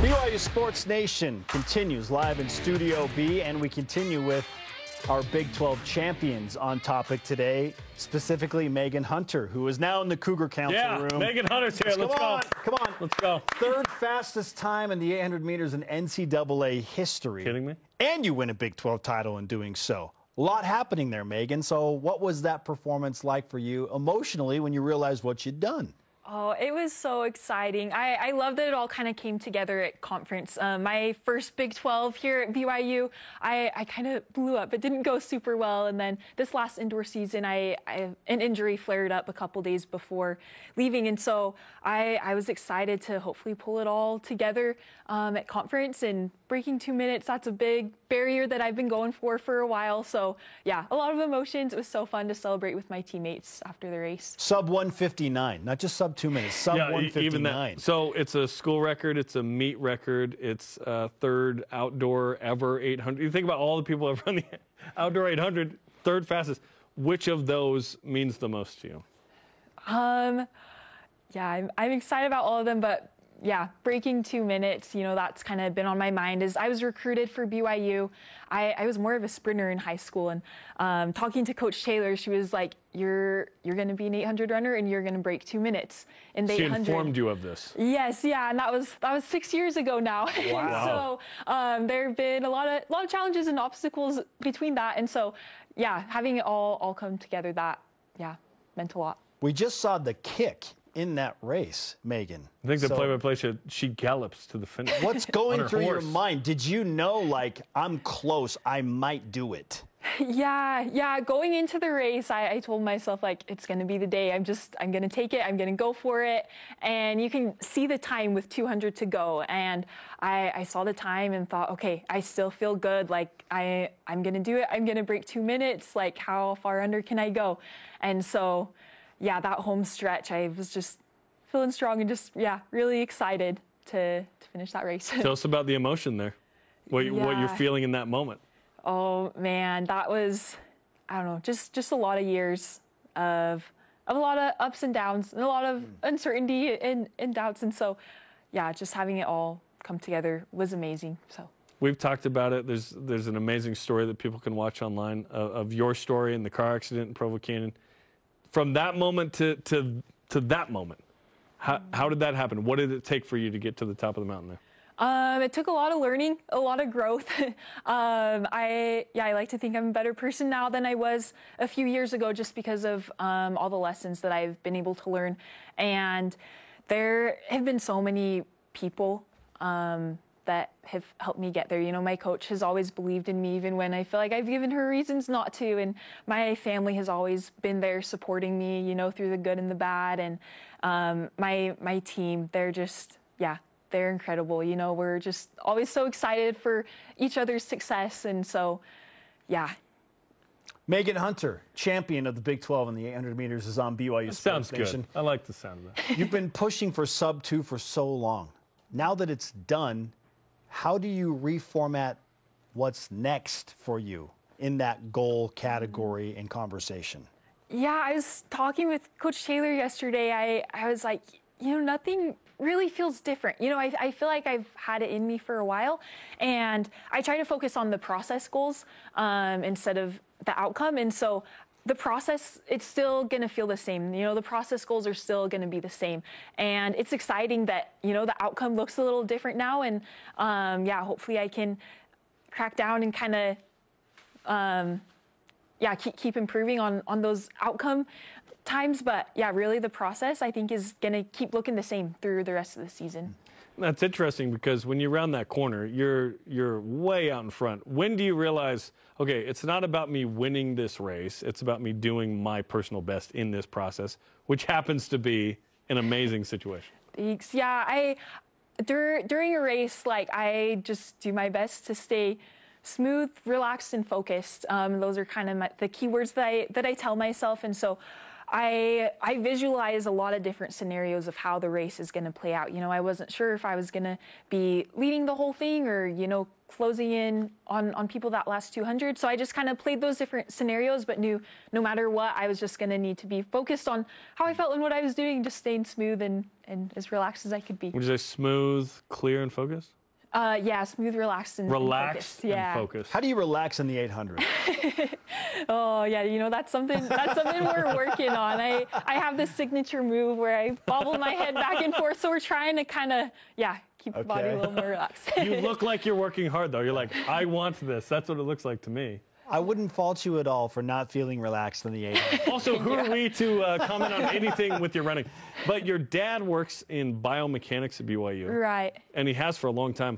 BYU Sports Nation continues live in Studio B, and we continue with our Big 12 champions on topic today, specifically Megan Hunter, who is now in the Cougar Council room. Yeah, Megan Hunter's here. Let's go. Come on. Let's go. Third fastest time in the 800 meters in NCAA history. Kidding me? And you win a Big 12 title in doing so. A lot happening there, Megan. So what was that performance like for you emotionally when you realized what you'd done? Oh, it was so exciting. I love that it all kind of came together at conference. My first Big 12 here at BYU, I kind of blew up. It didn't go super well. And then this last indoor season, an injury flared up a couple days before leaving. And so I was excited to hopefully pull it all together at conference. And breaking 2 minutes, that's a big barrier that I've been going for a while. So yeah, a lot of emotions. It was so fun to celebrate with my teammates after the race. Sub 159, not just sub 2 minutes, sub 159. Even that. So it's a school record, it's a meet record, it's third outdoor ever 800. You think about all the people that run the outdoor 800, third fastest. Which of those means the most to you? Yeah, I'm excited about all of them, but yeah, breaking 2 minutes, you know, that's kind of been on my mind. As I was recruited for BYU, I was more of a sprinter in high school, and talking to Coach Taylor, she was like, you're going to be an 800 runner and you're going to break 2 minutes in the 800. She informed you of this. Yes, yeah, and that was 6 years ago now. Wow. So there have been a lot of challenges and obstacles between that, and so yeah, having it all come together, that meant a lot. We just saw the kick in that race, Megan. I think the play-by-play said she gallops to the finish. What's going through your mind? Did you know, like, I'm close, I might do it? Yeah. Going into the race, I told myself, like, it's going to be the day. I'm going to take it. I'm going to go for it. And you can see the time with 200 to go. And I saw the time and thought, okay, I still feel good. Like, I'm going to do it. I'm going to break 2 minutes. Like, how far under can I go? And so, yeah, that home stretch, I was just feeling strong and just, really excited to finish that race. Tell us about the emotion there, what you're feeling in that moment. Oh, man, that was, I don't know, just a lot of years of a lot of ups and downs and a lot of uncertainty and doubts. And so, yeah, just having it all come together was amazing. So we've talked about it. There's an amazing story that people can watch online of your story and the car accident in Provo Canyon. From that moment to that moment, how did that happen? What did it take for you to get to the top of the mountain there? It took a lot of learning, a lot of growth. I like to think I'm a better person now than I was a few years ago, just because of all the lessons that I've been able to learn. And there have been so many people that have helped me get there. You know, my coach has always believed in me, even when I feel like I've given her reasons not to. And my family has always been there supporting me, you know, through the good and the bad. And my team, they're just, they're incredible. You know, we're just always so excited for each other's success. And so, yeah. Megan Hunter, champion of the Big 12 in the 800 meters, is on BYU Sports Nation. Sounds good. I like the sound of that. You've been pushing for sub 2 for so long. Now that it's done, how do you reformat what's next for you in that goal category and conversation? Yeah, I was talking with Coach Taylor yesterday. I was like, you know, nothing really feels different. You know, I feel like I've had it in me for a while, and I try to focus on the process goals instead of the outcome. And so the process, it's still going to feel the same. You know, the process goals are still going to be the same. And it's exciting that, you know, the outcome looks a little different now. And hopefully I can crack down and kind of, keep improving on those outcome times. But yeah, really the process, I think, is going to keep looking the same through the rest of the season. That's interesting, because when you round that corner, you're way out in front. When do you realize, okay, it's not about me winning this race, it's about me doing my personal best in this process, which happens to be an amazing situation? Thanks. Yeah, during a race, like, I just do my best to stay smooth, relaxed, and focused. Those are kind of the key words that I tell myself. And so I visualize a lot of different scenarios of how the race is going to play out. You know, I wasn't sure if I was going to be leading the whole thing or, you know, closing in on people that last 200. So I just kind of played those different scenarios, but knew no matter what, I was just going to need to be focused on how I felt and what I was doing, just staying smooth and as relaxed as I could be. Would you say smooth, clear, and focused? Yeah, smooth, relaxed, and Relaxed focused. Yeah. and focused. How do you relax in the 800? Oh yeah, you know, that's something we're working on. I have this signature move where I bobble my head back and forth, so we're trying to kind of keep the body a little more relaxed. You look like you're working hard, though. You're like, I want this. That's what it looks like to me. I wouldn't fault you at all for not feeling relaxed in the 800. Also, who are we to comment on anything with your running? But your dad works in biomechanics at BYU. Right. And he has for a long time,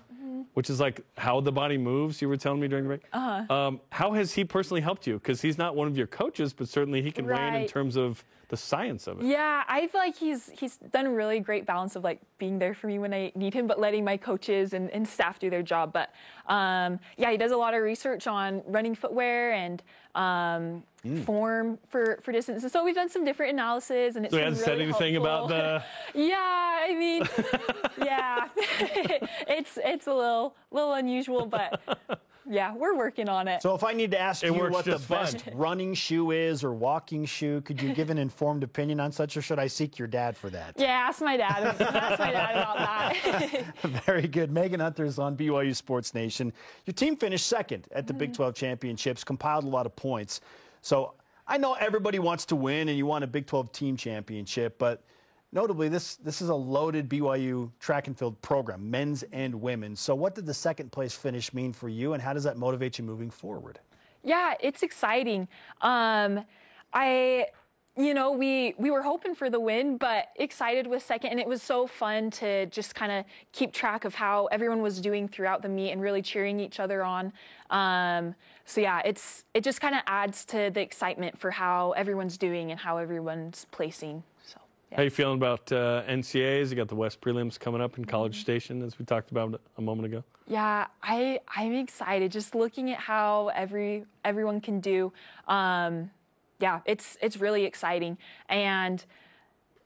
which is like how the body moves, you were telling me during the break. How has he personally helped you? Because he's not one of your coaches, but certainly he can weigh in Right. terms of the science of it. Yeah, I feel like he's done a really great balance of like being there for me when I need him, but letting my coaches and staff do their job. But yeah, he does a lot of research on running footwear and form for distances. So we've done some different analysis, and it's So he been hasn't really said anything helpful. about the... Yeah, I mean, yeah, it's a little unusual, but yeah, we're working on it. So if I need to ask you works what the just fine. best running shoe is or walking shoe, could you give an informed opinion on such, or should I seek your dad for that? Yeah, ask my dad. Ask my dad about that. Very good. Megan Hunter's on BYU Sports Nation. Your team finished second at the Big 12 Championships, compiled a lot of points. So I know everybody wants to win and you want a Big 12 team championship, but notably this is a loaded BYU track and field program, men's and women's. So what did the second place finish mean for you, and how does that motivate you moving forward? Yeah, it's exciting. We were hoping for the win, but excited with second, and it was so fun to just kind of keep track of how everyone was doing throughout the meet and really cheering each other on. So yeah, it just kind of adds to the excitement for how everyone's doing and how everyone's placing. So yeah. How you feeling about NCAAs? You got the West prelims coming up in College Station, as we talked about a moment ago. Yeah, I'm excited just looking at how everyone can do. Yeah, it's really exciting. And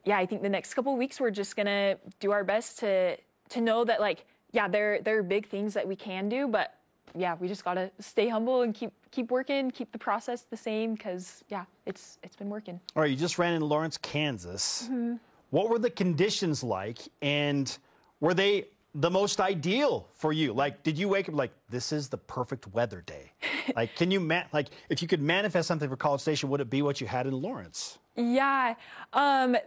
yeah, I think the next couple of weeks we're just gonna do our best to know that, like, yeah, there are big things that we can do, but yeah, we just gotta stay humble and keep working, keep the process the same, because yeah, it's been working. All right, you just ran in Lawrence, Kansas. What were the conditions like, and were they the most ideal for you? Like, did you wake up like, this is the perfect weather day? Like, can you if you could manifest something for College Station, would it be what you had in Lawrence? Yeah,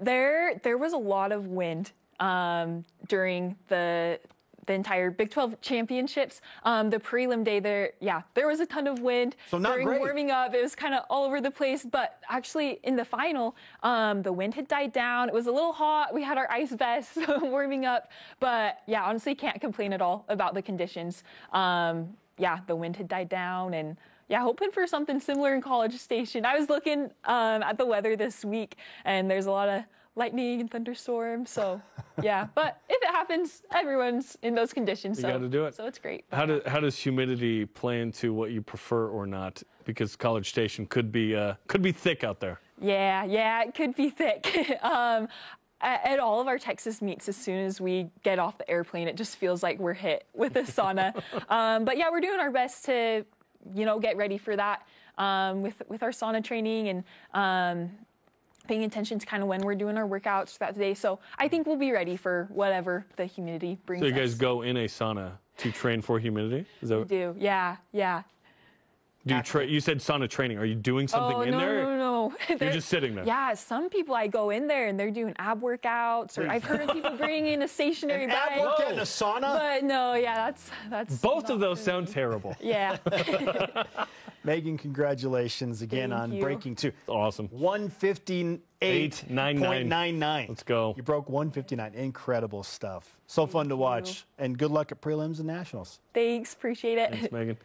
there was a lot of wind during the entire Big 12 championships. The prelim day there was a ton of wind. So not during great. warming up, it was kind of all over the place. But actually, in the final, the wind had died down. It was a little hot. We had our ice vests warming up. But yeah, honestly, can't complain at all about the conditions. Yeah, the wind had died down, and yeah, hoping for something similar in College Station. I was looking at the weather this week, and there's a lot of lightning and thunderstorms. So yeah, but if it happens, everyone's in those conditions. You got to do it. So it's great. How does humidity play into what you prefer or not? Because College Station could be thick out there. Yeah, it could be thick. At all of our Texas meets, as soon as we get off the airplane, it just feels like we're hit with a sauna. But yeah, we're doing our best to, get ready for that with our sauna training and paying attention to kind of when we're doing our workouts throughout the day. So I think we'll be ready for whatever the humidity brings So you guys us. go in a sauna to train for humidity? Is that We do, yeah. Do you said sauna training. Are you doing something in there? No. You're just sitting there. Yeah, some people I go in there and they're doing ab workouts, or I've heard of people bringing in a stationary bike. Ab workout in a sauna? But no, yeah, that's Both not of those for sound me. terrible. Yeah. Megan, congratulations again Thank on you. breaking two. Awesome. 158.99. Let's go. You broke 159. Incredible stuff. So fun to watch. And good luck at prelims and nationals. Thanks, appreciate it. Thanks, Megan.